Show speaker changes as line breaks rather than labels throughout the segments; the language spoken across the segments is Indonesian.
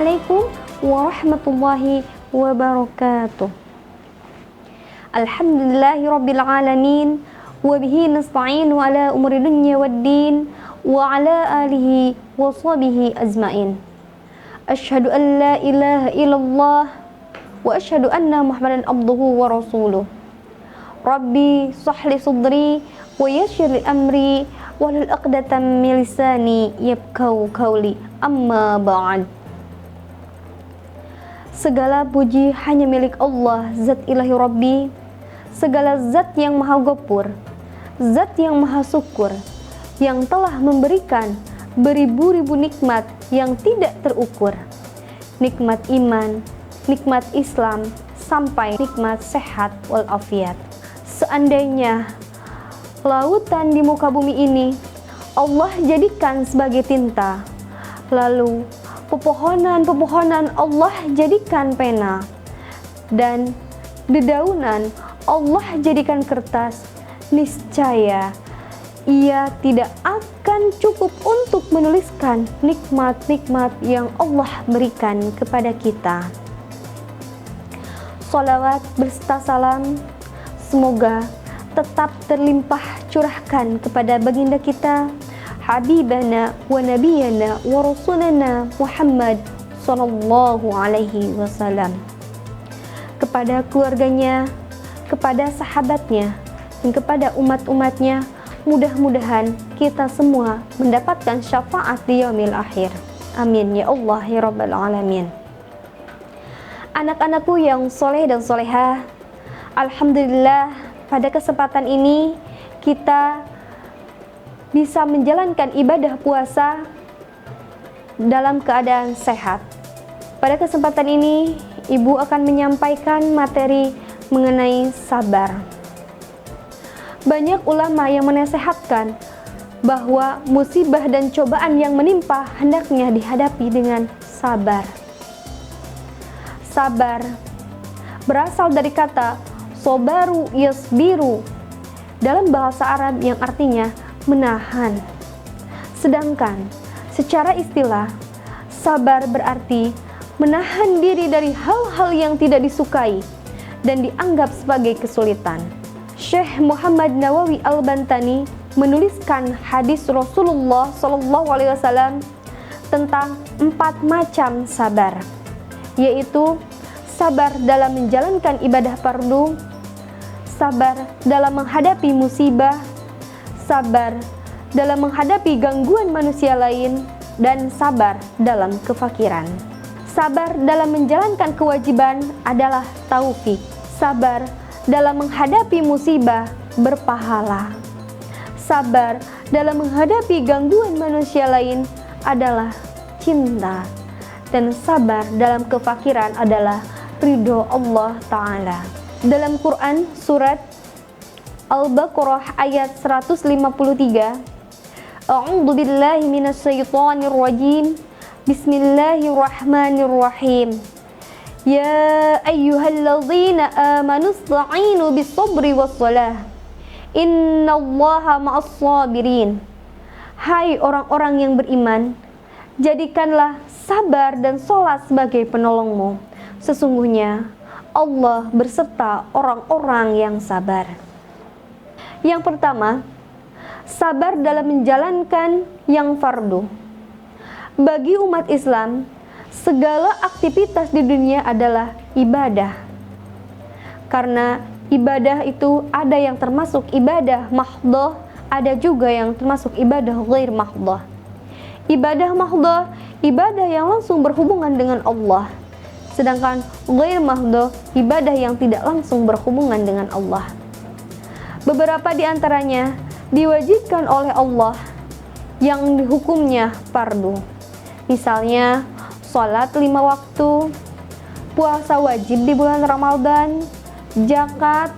Wassalamualaikum warahmatullahi wabarakatuh. Alhamdulillahirabbil alamin wa bihi nasta'inu ala umuri dunya waddin wa ala alihi wa sahbihi ajmain. Asyhadu an la ilaha illallah wa asyhadu anna Muhammadan abduhu wa rasuluh. Rabbi shrah li sadri wa yassir li amri wahlul 'uqdatam min lisani yafqahu qawli. Amma ba'd. Segala puji hanya milik Allah, Zat Ilahi Rabbi, segala zat yang maha Ghafur, zat yang maha syukur, yang telah memberikan beribu-ribu nikmat yang tidak terukur. Nikmat iman, nikmat Islam, sampai nikmat sehat walafiat. Seandainya lautan di muka bumi ini Allah jadikan sebagai tinta, lalu pepohonan-pepohonan Allah jadikan pena, dan dedaunan Allah jadikan kertas, niscaya ia tidak akan cukup untuk menuliskan nikmat-nikmat yang Allah berikan kepada kita. Sholawat berserta salam semoga tetap terlimpah curahkan kepada baginda kita, Habibana wa Nabiyana wa Rasulana Muhammad sallallahu alaihi wasallam, kepada keluarganya, kepada sahabatnya, dan kepada umat-umatnya. Mudah-mudahan kita semua mendapatkan syafaat di yaumil akhir. Amin ya Allah ya Rabbal alamin. Anak-anakku yang soleh dan solehah, alhamdulillah pada kesempatan ini kita bisa menjalankan ibadah puasa dalam keadaan sehat. Pada kesempatan ini, Ibu akan menyampaikan materi mengenai sabar. Banyak ulama yang menasehatkan bahwa musibah dan cobaan yang menimpa hendaknya dihadapi dengan sabar. Sabar berasal dari kata sobaru yasbiru dalam bahasa Arab yang artinya menahan. Sedangkan secara istilah, sabar berarti menahan diri dari hal-hal yang tidak disukai dan dianggap sebagai kesulitan. Syekh Muhammad Nawawi Al-Bantani menuliskan hadis Rasulullah SAW tentang 4 macam sabar, yaitu sabar dalam menjalankan ibadah fardu, sabar dalam menghadapi musibah, sabar dalam menghadapi gangguan manusia lain, dan sabar dalam kefakiran. Sabar dalam menjalankan kewajiban adalah taufik. Sabar dalam menghadapi musibah berpahala. Sabar dalam menghadapi gangguan manusia lain adalah cinta. Dan sabar dalam kefakiran adalah ridho Allah Ta'ala. Dalam Quran surat Al-Baqarah ayat 153, A'udzu billahi minasyaitonir rajim. Bismillahirrahmanirrahim. Ya ayyuhalladzina amanu ista'inu bis-sabri was-salah. Innallaha ma'as-sabirin. Hai orang-orang yang beriman, jadikanlah sabar dan sholat sebagai penolongmu. Sesungguhnya Allah berserta orang-orang yang sabar. Yang pertama, sabar dalam menjalankan yang fardu. Bagi umat Islam, segala aktivitas di dunia adalah ibadah. Karena ibadah itu ada yang termasuk ibadah mahdhah, ada juga yang termasuk ibadah ghair mahdhah. Ibadah mahdhah, ibadah yang langsung berhubungan dengan Allah. Sedangkan ghair mahdhah, ibadah yang tidak langsung berhubungan dengan Allah. Beberapa di antaranya diwajibkan oleh Allah yang dihukumnya fardu. Misalnya, sholat 5 waktu, puasa wajib di bulan Ramadan, zakat,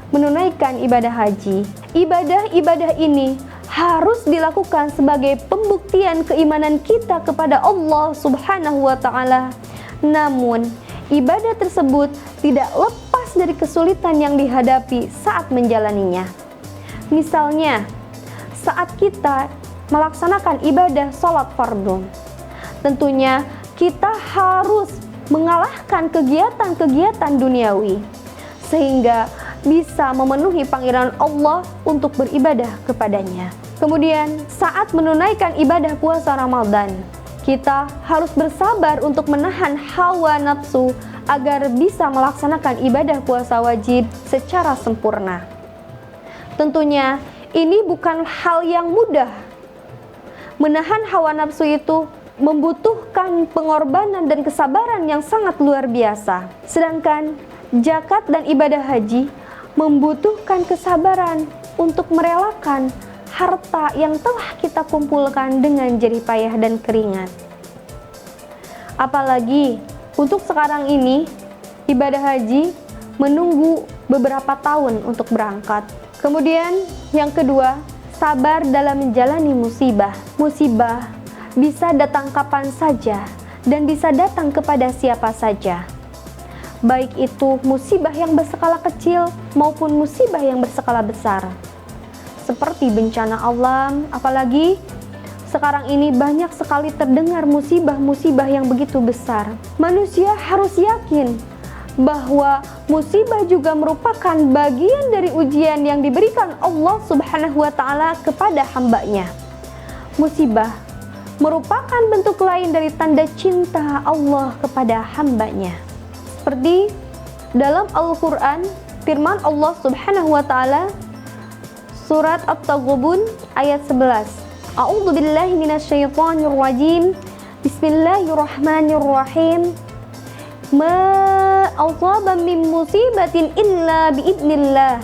menunaikan ibadah haji. Ibadah-ibadah ini harus dilakukan sebagai pembuktian keimanan kita kepada Allah Subhanahu wa Ta'ala. Namun, ibadah tersebut tidak lepas dari kesulitan yang dihadapi saat menjalaninya. Misalnya, saat kita melaksanakan ibadah sholat fardu, tentunya kita harus mengalahkan kegiatan-kegiatan duniawi sehingga bisa memenuhi panggilan Allah untuk beribadah kepadanya. Kemudian saat menunaikan ibadah puasa Ramadan, kita harus bersabar untuk menahan hawa nafsu agar bisa melaksanakan ibadah puasa wajib secara sempurna. Tentunya ini bukan hal yang mudah. Menahan hawa nafsu itu membutuhkan pengorbanan dan kesabaran yang sangat luar biasa. Sedangkan zakat dan ibadah haji membutuhkan kesabaran untuk merelakan harta yang telah kita kumpulkan dengan jerih payah dan keringat. Apalagi untuk sekarang ini, ibadah haji menunggu beberapa tahun untuk berangkat. Kemudian yang kedua, sabar dalam menjalani musibah. Musibah bisa datang kapan saja dan bisa datang kepada siapa saja. Baik itu musibah yang berskala kecil maupun musibah yang berskala besar. Seperti bencana alam, apalagi sekarang ini banyak sekali terdengar musibah-musibah yang begitu besar. Manusia harus yakin bahwa musibah juga merupakan bagian dari ujian yang diberikan Allah Subhanahu wa Ta'ala kepada hambanya. Musibah merupakan bentuk lain dari tanda cinta Allah kepada hambanya. Seperti dalam Al-Quran, firman Allah Subhanahu wa Ta'ala, surat At-Taghabun ayat 11. A'udzu billahi minasyaitonir rajim. Bismillahirrahmanirrahim. Ma asaba min musibatin illa biidznillah.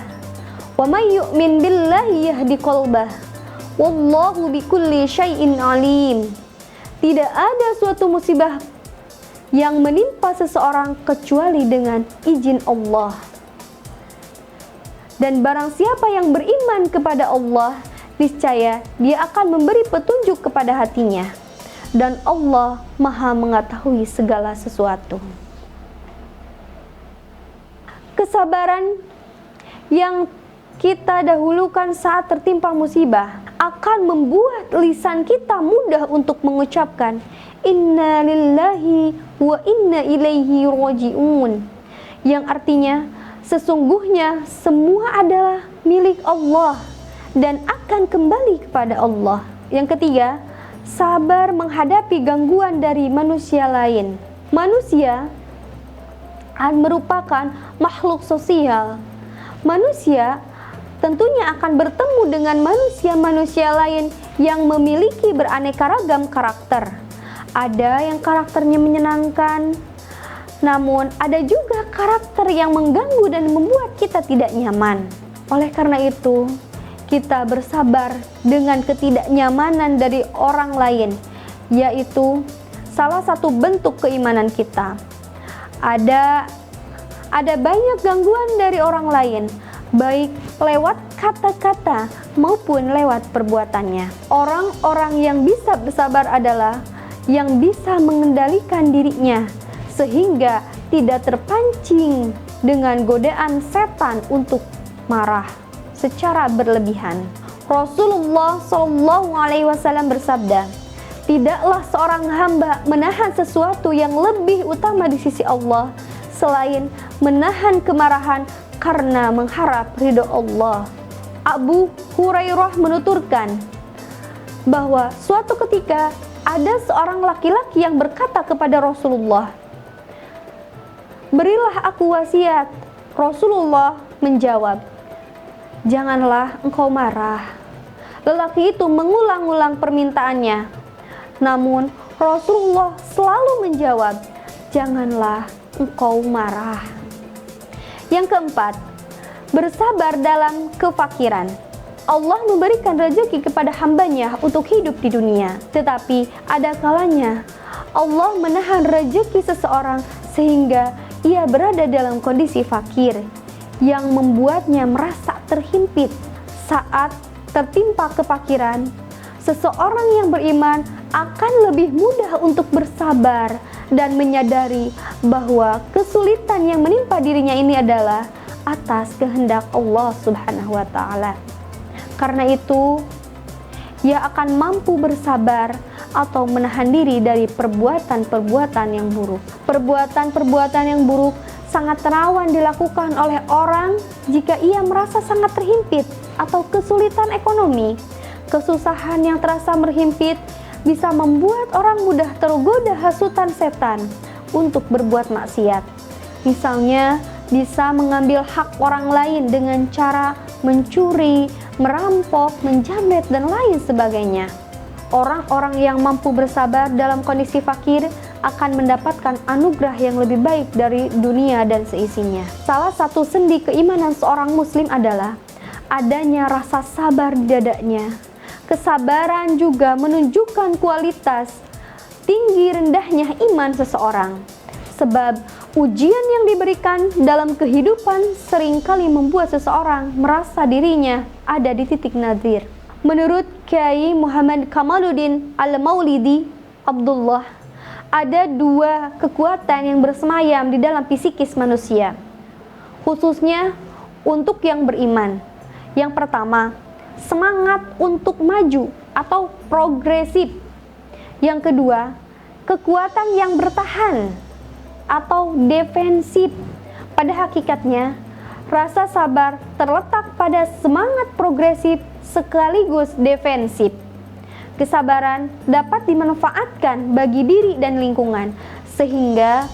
Wa may yu'min billahi yahdi qalbah. Wallahu bikulli syai'in alim. Tidak ada suatu musibah yang menimpa seseorang kecuali dengan izin Allah. Dan barang siapa yang beriman kepada Allah, niscaya dia akan memberi petunjuk kepada hatinya. Dan Allah Maha mengetahui segala sesuatu. Kesabaran yang kita dahulukan saat tertimpa musibah akan membuat lisan kita mudah untuk mengucapkan Inna lillahi wa inna ilaihi raji'un, yang artinya sesungguhnya semua adalah milik Allah dan akan kembali kepada Allah. Yang ketiga, sabar menghadapi gangguan dari manusia lain. Manusia merupakan makhluk sosial. Manusia tentunya akan bertemu dengan manusia-manusia lain yang memiliki beraneka ragam karakter. Ada yang karakternya menyenangkan, namun ada juga karakter yang mengganggu dan membuat kita tidak nyaman. Oleh karena itu, kita bersabar dengan ketidaknyamanan dari orang lain, yaitu salah satu bentuk keimanan kita. Ada banyak gangguan dari orang lain, baik lewat kata-kata maupun lewat perbuatannya. Orang-orang yang bisa bersabar adalah yang bisa mengendalikan dirinya sehingga tidak terpancing dengan godaan setan untuk marah secara berlebihan. Rasulullah SAW bersabda, tidaklah seorang hamba menahan sesuatu yang lebih utama di sisi Allah selain menahan kemarahan karena mengharap ridho Allah. Abu Hurairah menuturkan bahwa suatu ketika ada seorang laki-laki yang berkata kepada Rasulullah, "Berilah aku wasiat." Rasulullah menjawab, "Janganlah engkau marah." Lelaki itu mengulang-ulang permintaannya, namun Rasulullah selalu menjawab, "Janganlah engkau marah." Yang keempat, bersabar dalam kefakiran. Allah memberikan rezeki kepada hambanya untuk hidup di dunia, tetapi ada kalanya Allah menahan rezeki seseorang sehingga ia berada dalam kondisi fakir yang membuatnya merasa terhimpit. Saat tertimpa kefakiran, seseorang yang beriman akan lebih mudah untuk bersabar dan menyadari bahwa kesulitan yang menimpa dirinya ini adalah atas kehendak Allah Subhanahu wa Ta'ala. Karena itu, ia akan mampu bersabar atau menahan diri dari perbuatan-perbuatan yang buruk. Perbuatan-perbuatan yang buruk sangat rawan dilakukan oleh orang jika ia merasa sangat terhimpit atau kesulitan ekonomi. Kesusahan yang terasa berhimpit bisa membuat orang mudah tergoda hasutan setan untuk berbuat maksiat. Misalnya, bisa mengambil hak orang lain dengan cara mencuri, merampok, menjamret, dan lain sebagainya. Orang-orang yang mampu bersabar dalam kondisi fakir akan mendapatkan anugerah yang lebih baik dari dunia dan seisinya. Salah satu sendi keimanan seorang muslim adalah adanya rasa sabar di dadanya. Kesabaran juga menunjukkan kualitas tinggi rendahnya iman seseorang. Sebab ujian yang diberikan dalam kehidupan seringkali membuat seseorang merasa dirinya ada di titik nadir. Menurut Kiai Muhammad Kamaluddin Al-Maulidi Abdullah, ada dua kekuatan yang bersemayam di dalam psikis manusia, khususnya untuk yang beriman. Yang pertama, semangat untuk maju atau progresif. Yang kedua, kekuatan yang bertahan atau defensif. Pada hakikatnya, rasa sabar terletak pada semangat progresif sekaligus defensif. Kesabaran dapat dimanfaatkan bagi diri dan lingkungan, sehingga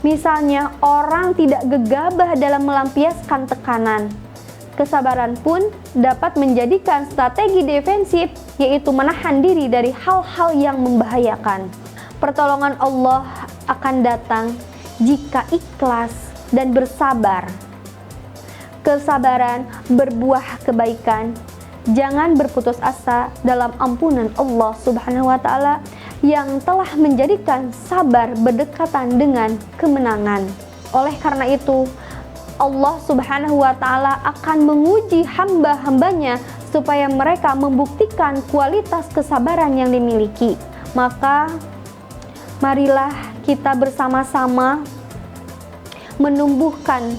misalnya orang tidak gegabah dalam melampiaskan tekanan. Kesabaran pun dapat menjadikan strategi defensif, yaitu menahan diri dari hal-hal yang membahayakan. Pertolongan Allah akan datang jika ikhlas dan bersabar. Kesabaran berbuah kebaikan. Jangan berputus asa dalam ampunan Allah Subhanahu wa Ta'ala yang telah menjadikan sabar berdekatan dengan kemenangan. Oleh karena itu, Allah Subhanahu wa Ta'ala akan menguji hamba-hambanya supaya mereka membuktikan kualitas kesabaran yang dimiliki. Maka marilah kita bersama-sama menumbuhkan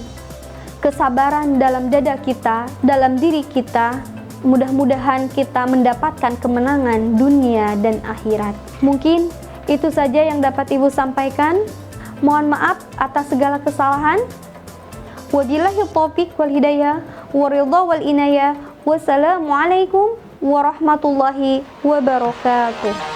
kesabaran dalam dada kita, dalam diri kita. Mudah-mudahan kita mendapatkan kemenangan dunia dan akhirat. Mungkin itu saja yang dapat Ibu sampaikan. Mohon maaf atas segala kesalahan. Wabillahi taufiq wal hidayah, waridha wal inayah. Wassalamualaikum warahmatullahi wabarakatuh.